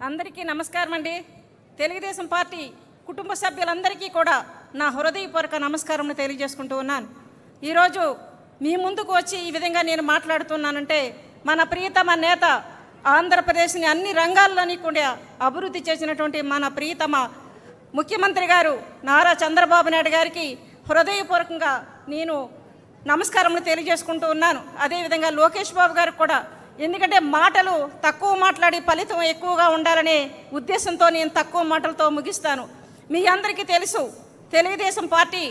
అందరికీ నమస్కారం అండి. తెలుగుదేశం పార్టీ కుటుంబ సభ్యులందరికీ కూడా నా హృదయపూర్వక నమస్కారం తెలియజేసుకుంటూ ఉన్నాను. ఈరోజు మీ ముందుకు వచ్చి ఈ విధంగా నేను మాట్లాడుతున్నానంటే మన ప్రియతమ నేత, ఆంధ్రప్రదేశ్ని అన్ని రంగాల్లోని కూడా అభివృద్ధి చేసినటువంటి మన ప్రియతమ ముఖ్యమంత్రి గారు నారా చంద్రబాబు నాయుడు గారికి హృదయపూర్వకంగా నేను నమస్కారములు తెలియజేసుకుంటూ ఉన్నాను. అదేవిధంగా లోకేష్ బాబు గారికి కూడా, ఎందుకంటే మాటలు తక్కువ మాట్లాడి ఫలితం ఎక్కువగా ఉండాలనే ఉద్దేశంతో నేను తక్కువ మాటలతో ముగిస్తాను. మీ అందరికీ తెలుసు, తెలుగుదేశం పార్టీ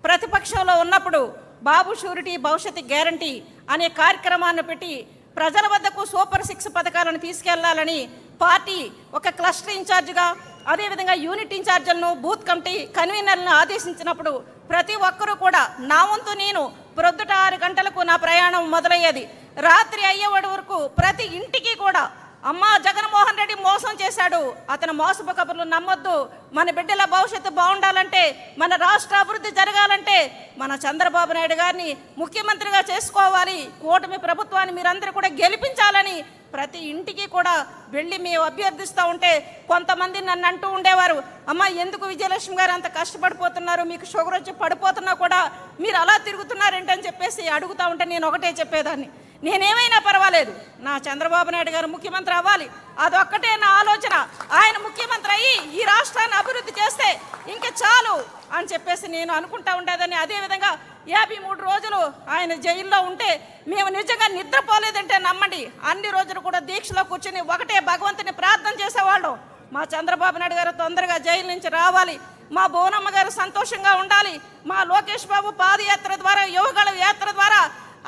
ప్రతిపక్షంలో ఉన్నప్పుడు బాబు షూరిటీ భవిష్యత్తు గ్యారంటీ అనే కార్యక్రమాన్ని పెట్టి ప్రజల వద్దకు సూపర్ 6 పథకాలను తీసుకెళ్లాలని పార్టీ ఒక క్లస్టర్ ఇన్ఛార్జిగా, అదేవిధంగా యూనిట్ ఇన్ఛార్జీలను, బూత్ కమిటీ కన్వీనర్లను ఆదేశించినప్పుడు ప్రతి ఒక్కరూ కూడా నా వంతు నేను ప్రొద్దుట 6 గంటలకు నా ప్రయాణం మొదలయ్యేది. రాత్రి అయ్యేవాడి వరకు ప్రతి ఇంటికి కూడా అమ్మా జగన్మోహన్ రెడ్డి మోసం చేశాడు, అతను మోసపు కబుర్లు నమ్మొద్దు, మన బిడ్డల భవిష్యత్తు బాగుండాలంటే, మన రాష్ట్ర అభివృద్ధి జరగాలంటే మన చంద్రబాబు నాయుడు గారిని ముఖ్యమంత్రిగా చేసుకోవాలి, కూటమి ప్రభుత్వాన్ని మీరందరూ కూడా గెలిపించాలని ప్రతి ఇంటికి కూడా వెళ్ళి మేము అభ్యర్థిస్తూ ఉంటే కొంతమంది నన్ను అంటూ ఉండేవారు, అమ్మ ఎందుకు విజయలక్ష్మి గారు అంత కష్టపడిపోతున్నారు, మీకు షుగర్ వచ్చి పడిపోతున్నా కూడా మీరు అలా తిరుగుతున్నారేంటని చెప్పేసి అడుగుతూ ఉంటే నేను ఒకటే చెప్పేదాన్ని, నేనేమైనా పర్వాలేదు, నా చంద్రబాబు నాయుడు గారు ముఖ్యమంత్రి అవ్వాలి, అదొక్కటే నా ఆలోచన. ఆయన ముఖ్యమంత్రి అయ్యి ఈ రాష్ట్రాన్ని అభివృద్ధి చేస్తే ఇంక చాలు అని చెప్పేసి నేను అనుకుంటా ఉండేదని. అదేవిధంగా 53 రోజులు ఆయన జైల్లో ఉంటే మేము నిజంగా నిద్రపోలేదంటే నమ్మండి, అన్ని రోజులు కూడా దీక్షలో కూర్చొని ఒకటే భగవంతుని ప్రార్థన చేసేవాళ్ళం, మా చంద్రబాబు నాయుడు గారు తొందరగా జైలు నుంచి రావాలి, మా బోనమ్మ గారు సంతోషంగా ఉండాలి, మా లోకేష్ బాబు పాదయాత్ర ద్వారా, యువగళ యాత్ర ద్వారా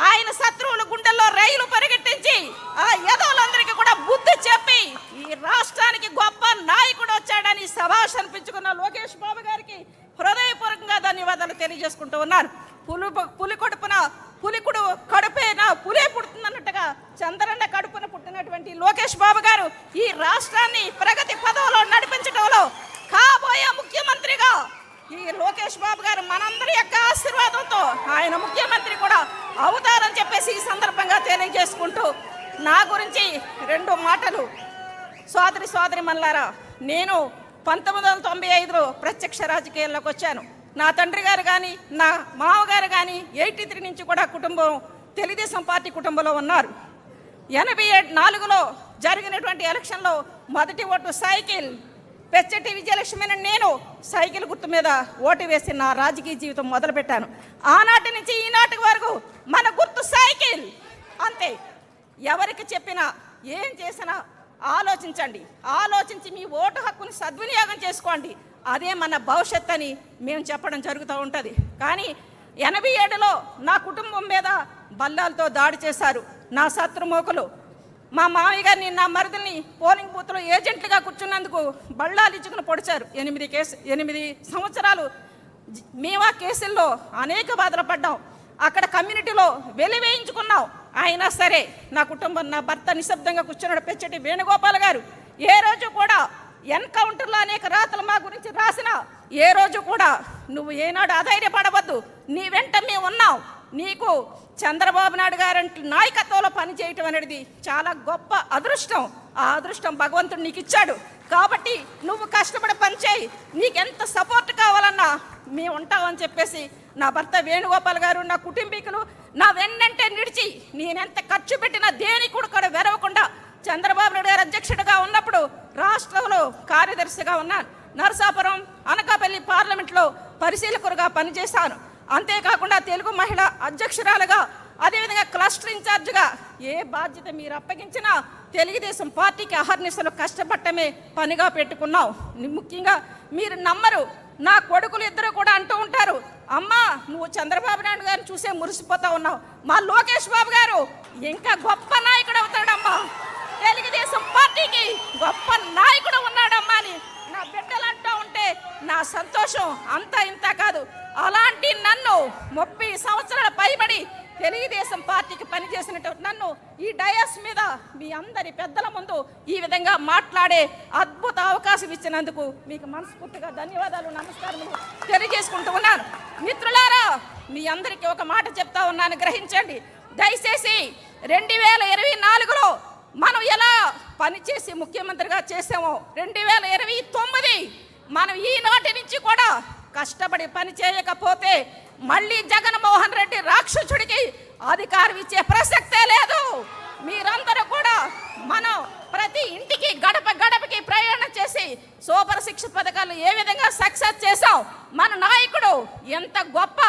ఆయన శత్రువుల గుండెల్లో రైలు పరిగెట్టించి ఆ యదవులందరికీ కూడా బుద్ధి చెప్పి ఈ రాష్ట్రానికి గొప్ప నాయకుడు వచ్చాడని శభాష్ అనిపించుకున్న లోకేష్ బాబు గారికి హృదయపూర్వకంగా ధన్యవాదాలు తెలియజేసుకుంటూ ఉన్నారు. పులి పులికుడు కడుపేన పులే పుడుతుందన్నట్టుగా చంద్రన్న కడుపున పుట్టినటువంటి లోకేష్ బాబు గారు ఈ రాష్ట్రాన్ని ప్రగతి పదవిలో నడిపించడంలో కాబోయే ముఖ్యమంత్రిగా ఈ లోకేష్ బాబు గారు మనందరి యొక్క ఆశీర్వాదంతో ఆయన ముఖ్యమంత్రి కూడా అవుతారని చెప్పేసి ఈ సందర్భంగా తెలియజేసుకుంటూ, నా గురించి 2 మాటలు. సోదరి మల్లారా, నేను 1995లో ప్రత్యక్ష రాజకీయాల్లోకి వచ్చాను. నా తండ్రి గారు కానీ, నా మామగారు కానీ 83 నుంచి కూడా కుటుంబం తెలుగుదేశం పార్టీ కుటుంబంలో ఉన్నారు. 84లో జరిగినటువంటి ఎలక్షన్లో మొదటి ఓటు సైకిల్, పెచ్చటి విజయలక్ష్మి నేను సైకిల్ గుర్తు మీద ఓటు వేసి నా రాజకీయ జీవితం మొదలుపెట్టాను. ఆనాటి నుంచి ఈనాటి వరకు మన గుర్తు సైకిల్ అంతే. ఎవరికి చెప్పినా ఏం చేసినా ఆలోచించండి, ఆలోచించి మీ ఓటు హక్కుని సద్వినియోగం చేసుకోండి, అదే మన భవిష్యత్ అని మేము చెప్పడం జరుగుతూ ఉంటుంది. కానీ 87లో నా కుటుంబం మీద బల్లాలతో దాడి చేశారు నా శత్రుమోకులు. మా మామయ్య గారిని, నా మరిదిని పోలింగ్ బూత్లో ఏజెంట్లుగా కూర్చున్నందుకు బళ్ళాలు ఇచ్చుకుని పొడిచారు. 8 సంవత్సరాలు మేము ఆ కేసుల్లో అనేక బాధలు పడ్డాం. అక్కడ కమ్యూనిటీలో వెలివేయించుకున్నాం. అయినా సరే నా కుటుంబం, నా భర్త నిశ్శబ్దంగా కూర్చున్నాడు పెచ్చటి వేణుగోపాల్ గారు. ఏ రోజు కూడా ఎన్కౌంటర్లో అనేక రాతలు మా గురించి రాసినా ఏ రోజు కూడా నువ్వు ఏనాడు అధైర్యపడవద్దు, నీ వెంట మేము ఉన్నాం, నీకు చంద్రబాబు నాయుడు గారంటే నాయకత్వంలో పనిచేయటం అనేది చాలా గొప్ప అదృష్టం, ఆ అదృష్టం భగవంతుడు నీకు ఇచ్చాడు. కాబట్టి నువ్వు కష్టపడి పనిచేయి, నీకెంత సపోర్ట్ కావాలన్నా మేము ఉంటామని చెప్పేసి నా భర్త వేణుగోపాల్ గారు, నా కుటుంబీకులు నా వెన్నంటే నిడిచి నేనెంత ఖర్చు పెట్టినా దేనికి కూడా వెరవకుండా చంద్రబాబు నాయుడు గారు అధ్యక్షుడిగా ఉన్నప్పుడు రాష్ట్రంలో కార్యదర్శిగా ఉన్నాను. నరసాపురం, అనకాపల్లి పార్లమెంట్లో పరిశీలకులుగా పనిచేశాను. అంతేకాకుండా తెలుగు మహిళ అధ్యక్షురాలుగా, అదేవిధంగా క్లస్టర్ ఇన్ఛార్జిగా ఏ బాధ్యత మీరు అప్పగించినా తెలుగుదేశం పార్టీకి అహర్నిశలు కష్టపడటమే పనిగా పెట్టుకున్నాం. ముఖ్యంగా మీరు నమ్మరు, నా కొడుకులు ఇద్దరు కూడా అంటూ ఉంటారు, అమ్మా నువ్వు చంద్రబాబు నాయుడు గారిని చూసే మురిసిపోతా ఉన్నావు, మా లోకేష్ బాబు గారు ఇంకా గొప్ప నాయకుడు అవుతాడమ్మా, తెలుగుదేశం పార్టీకి గొప్ప నాయకుడు ఉన్నాడమ్మా అని నా బిడ్డలు అంటూ ఉంటే నా సంతోషం అంతా ఇంత కాదు. అలాంటి నన్ను 30 సంవత్సరాల పైబడి తెలుగుదేశం పార్టీకి పనిచేసినటువంటి నన్ను ఈ డయాస్ మీద మీ అందరి పెద్దల ముందు ఈ విధంగా మాట్లాడే అద్భుత అవకాశం ఇచ్చినందుకు మీకు మనస్ఫూర్తిగా ధన్యవాదాలు, నమస్కారములు తెలియజేసుకుంటూ ఉన్నాను. మిత్రులారా, మీ అందరికీ ఒక మాట చెప్తా ఉన్నాను, గ్రహించండి. దయచేసి 2024లో మనం ఎలా పనిచేసి ముఖ్యమంత్రిగా చేసామో 2029 మనం ఈనాటి నుంచి కూడా కష్టపడి పని చేయకపోతే మళ్ళీ జగన్మోహన్ రెడ్డి రాక్షసుడికి అధికారం ఇచ్చే ప్రసక్తే లేదు. మీరందరూ కూడా మనం ప్రతి ఇంటికి గడప గడపకి ప్రయాణం చేసి సూపర్ శిక్ష పథకాలు ఏ విధంగా సక్సెస్ చేశాం, మన నాయకుడు ఎంత గొప్ప,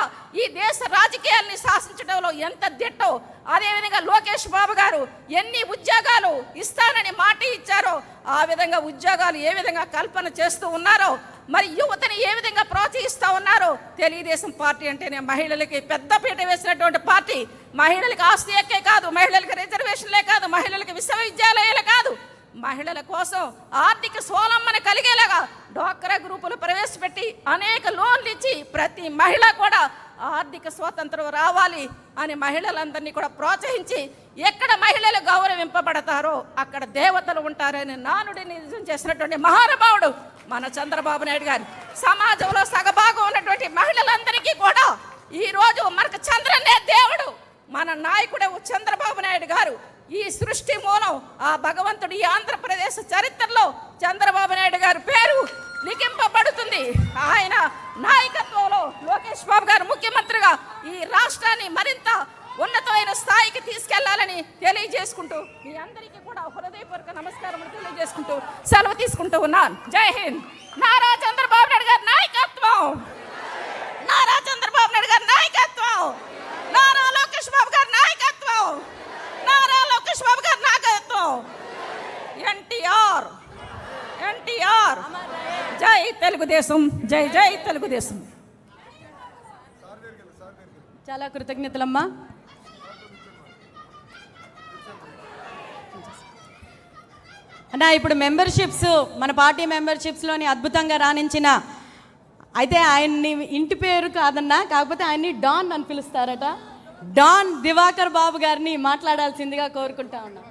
ఈ దేశ రాజకీయాల్ని శాసించడంలో ఎంత దిట్టో, అదేవిధంగా లోకేష్ బాబు గారు ఎన్ని ఉద్యోగాలు ఇస్తానని మాట ఇచ్చారో ఆ విధంగా ఉద్యోగాలు ఏ విధంగా కల్పన చేస్తూ ఉన్నారో, మరి యువతని ఏ విధంగా ప్రోత్సహిస్తూ ఉన్నారో. తెలుగుదేశం పార్టీ అంటేనే మహిళలకి పెద్దపీట వేసినటువంటి పార్టీ. మహిళలకి ఆస్తి ఎక్కే కాదు, మహిళలకి రిజర్వేషన్లే కాదు, మహిళలకి విశ్వవిద్యాలయాలే కాదు, మహిళల కోసం ఆర్థిక స్వావలంబన కలిగేలాగా డ్వాక్రా గ్రూపులు ప్రవేశపెట్టి అనేక లోన్లు ఇచ్చి ప్రతి మహిళ కూడా ఆర్థిక స్వాతంత్రం రావాలి అని మహిళలందరినీ కూడా ప్రోత్సహించి ఎక్కడ మహిళలు గౌరవింపబడతారో అక్కడ దేవతలు ఉంటారని నానుడిని నిజం చేసినటువంటి మహానుభావుడు మన చంద్రబాబు నాయుడు గారు. సమాజంలో సగభాగం ఉన్నటువంటి మహిళలందరికీ కూడా ఈరోజు మనకు చంద్రనే దేవుడు, మన నాయకుడు చంద్రబాబు నాయుడు గారు. ఈ సృష్టి మూలం ఆ భగవంతుడు ఈ ఆంధ్రప్రదేశ్ చరిత్రలో చంద్రబాబు నాయుడు గారి పేరు లిఖింపబడుతుంది. ఆయన నాయకత్వంలో లోకేష్ బాబు గారు ముఖ్యమంత్రిగా ఈ రాష్ట్రాన్ని మరింత ఉన్నతమైన స్థాయికి తీసుకెళ్లాలని తెలియజేసుకుంటూ మీ అందరికీ కూడా హృదయపూర్వక నమస్కారం తెలియజేసుకుంటూ సెలవు తీసుకుంటూ ఉన్నాను. జై హింద్. నారా చంద్రబాబు నాయుడు గారి నాయకత్వం, నారా చంద్రబాబు నాయుడు గారి నాయకత్వం, నారా లోకేష్ బాబు గారి నాయకత్వం, నారా లోకేష్ బాబు గారి నాయకత్వం. ఎన్టీఆర్, ఎన్టీఆర్. జై తెలుగుదేశం, జై జై తెలుగుదేశం. చాలా కృతజ్ఞతలమ్మా. అన్నా ఇప్పుడు మెంబర్షిప్స్, మన పార్టీ మెంబర్షిప్స్లోని అద్భుతంగా రాణించిన, అయితే ఆయన్ని ఇంటి పేరు కాదన్నా, కాకపోతే ఆయన్ని డాన్ అని పిలుస్తారట, డాన్ దివాకర్ బాబు గారిని మాట్లాడాల్సిందిగా కోరుకుంటా ఉన్నా.